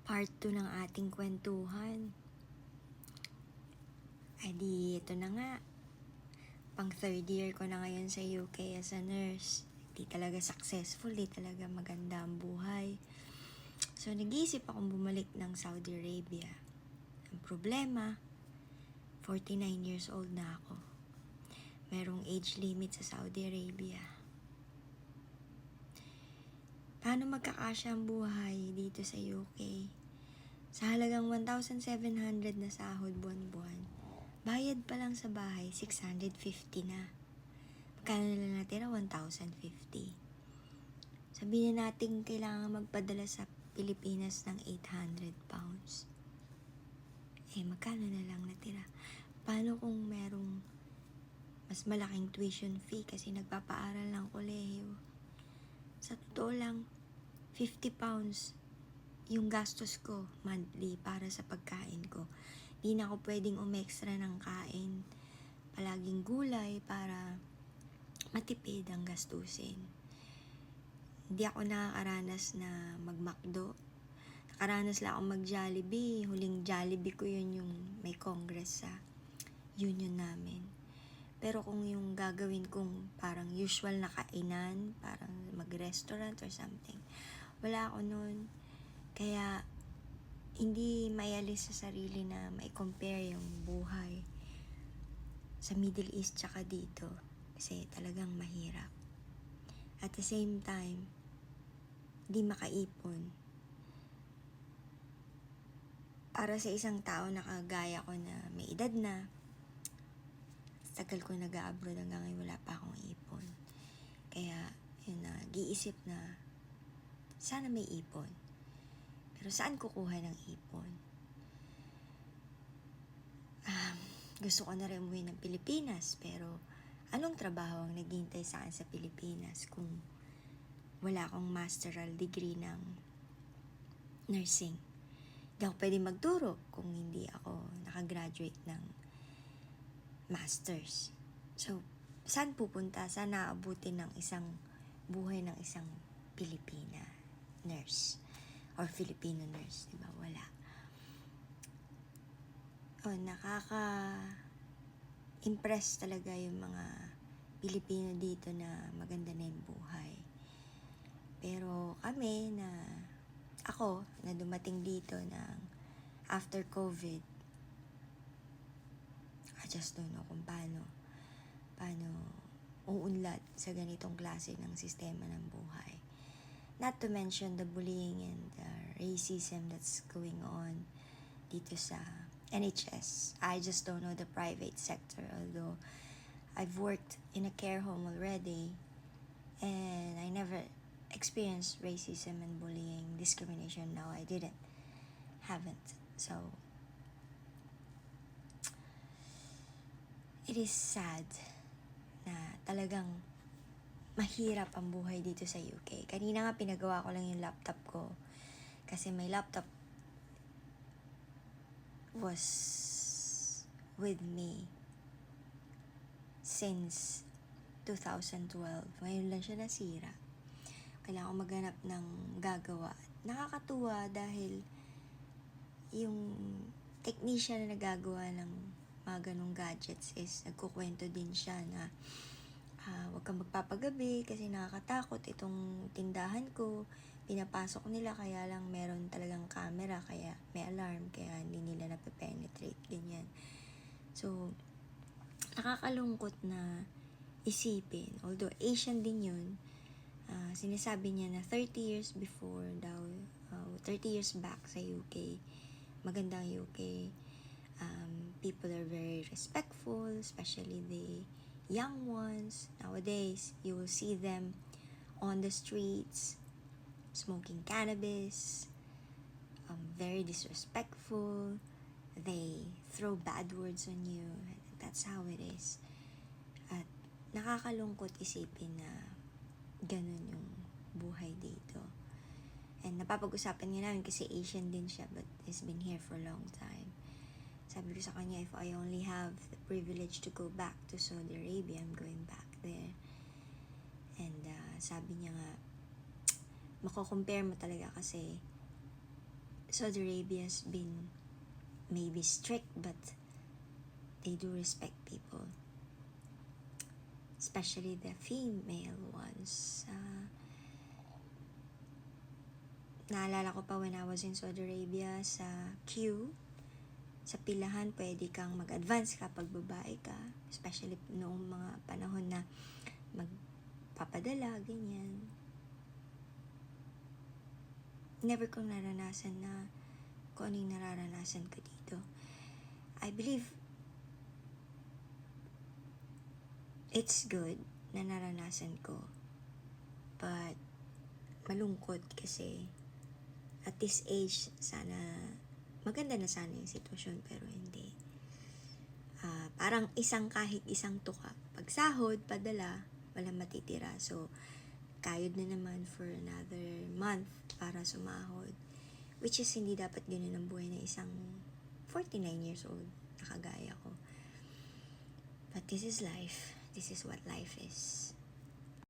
part 2 ng ating kwentuhan. Ay di, ito na nga. Pang third year ko na ngayon sa UK as a nurse. Di talaga successful, di talaga maganda ang buhay. So, nag-iisip akong bumalik ng Saudi Arabia. Ang problema, 49 years old na ako. Merong age limit sa Saudi Arabia. Paano magkakasya ang buhay dito sa UK? Sa halagang 1,700 na sahod buwan-buwan, bayad pa lang sa bahay, 650 na. Magkano na lang natira? 1,050. Sabihin na natin kailangan magpadala sa Pilipinas ng 800 pounds. Magkano na lang natira? Paano kung merong mas malaking tuition fee kasi nagpapaaral ng kolehiyo? Sa totoo lang, 50 pounds yung gastos ko monthly para sa pagkain ko. Di na ako pwedeng umextra ng kain. Palaging gulay para matipid ang gastusin. Hindi ako nakakaranas na mag-McDo. Nakaranas lang ako mag-Jollibee. Huling Jollibee ko yun yung may congress sa union namin. Pero kung yung gagawin kong parang usual na kainan, parang mag-restaurant or something, wala ako nun. Kaya hindi maialis sa sarili na mai-compare yung buhay sa Middle East tsaka dito. Kasi talagang mahirap. At the same time, di makaipon. Para sa isang tao na kagaya ko na may edad na, tagal ko nag-a-abroad hanggang ngayon wala pa akong ipon. Kaya, yun na, giisip na sana may ipon. Pero saan kukuha ng ipon? Gusto ko na rin umuwi ng Pilipinas, pero anong trabaho ang naghihintay sa akin sa Pilipinas kung wala akong masteral degree ng nursing? Hindi ako pwede magturo kung hindi ako nakagraduate ng masters. So, saan pupunta? Saan naabutin ng isang buhay ng isang Pilipina nurse or Filipino nurse, diba? Wala. Nakaka-impress talaga yung mga Pilipino dito na maganda na yung buhay. Pero kami ako na dumating dito ng after COVID, I just don't know kung paano uunlad sa ganitong klase ng sistema ng buhay. Not to mention the bullying and the racism that's going on dito sa NHS. I just don't know the private sector, although I've worked in a care home already and I never experienced racism and bullying, discrimination. No, I haven't. So, it is sad na talagang mahirap ang buhay dito sa UK. Kanina nga pinagawa ko lang yung laptop ko kasi my laptop was with me since 2012. Ngayon lang siya nasira. Kailangan ko maghanap ng gagawa. Nakakatuwa dahil yung technician na nagagawa ng mga ganong gadgets is nagkukwento din siya na huwag kang magpapagabi kasi nakakatakot itong tindahan ko. Pinapasok nila kaya lang meron talagang camera kaya may alarm kaya hindi nila nape-penetrate, ganyan. So, nakakalungkot na isipin. Although Asian din yun, sinasabi niya na 30 years before daw, 30 years back sa UK, magandang UK, people are very respectful, especially the young ones. Nowadays, you will see them on the streets, smoking cannabis, very disrespectful. They throw bad words on you. That's how it is. At nakakalungkot isipin na ganun yung buhay dito. And napapag-usapan nga namin kasi Asian din siya but he's been here for a long time. Sabi ko sa kanya, if I only have the privilege to go back to Saudi Arabia, I'm going back there. And sabi niya nga, mako-compare mo talaga kasi Saudi Arabia has been maybe strict, but they do respect people, especially the female ones. Naalala ko pa when I was in Saudi Arabia, sa queue, sa pilahan, pwede kang mag-advance kapag babae ka, especially noong mga panahon na magpapadala, ganyan. Never kong naranasan na kung ano yung nararanasan ko dito. I believe it's good na naranasan ko, but malungkot kasi at this age, sana maganda na sana yung sitwasyon, pero hindi. Parang kahit isang tuka, pag sahod, padala, walang matitira. So, kayod na naman for another month para sumahod. Which is, hindi dapat ganun ang buhay ng isang 49 years old na kagaya ko. But this is life. This is what life is.